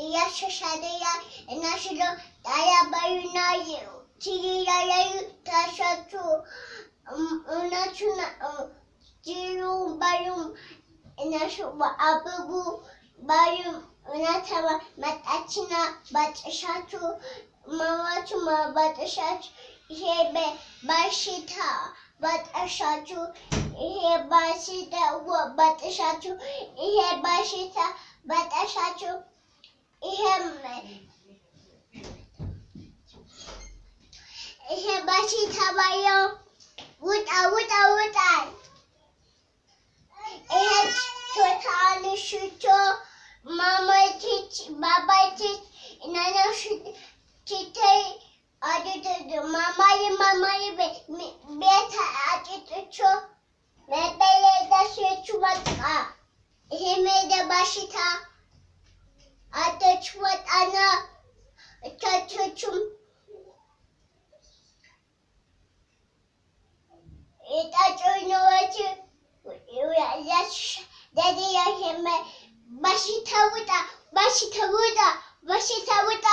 እያሻሻለያ እናሽሎ ታያባዩናዩ ቲያያዩ ታሻቹ እናቹና ጂሩ ባዩም እናሹ አበቡ ባዩም እናተማ መጣችና ባጥሻቹ ማማቹ ማባጥሻቹ ይሄ በሽታ ባጥሻቹ ይሄ በሽታ ባጥሻቹ ይሄ በሽታ ባጥሻቹ ይሄ በሽታ ባየው ውጣ ውጣ ውጣ ይሄ ቾታልሽቾ ማማቲች ባባቲች እናናሽ ቲታይ አዲት ማማይ ቤት አጭጥቾ ለበለዳሽቹ በቃ ይሄ ሜዳ በሽታ አተች ወጣና እቻቾቹም የጣጮኞች ያሽ ደዲያ በሽታ ውጣ በሽታ ውጣ በሽታ ውጣ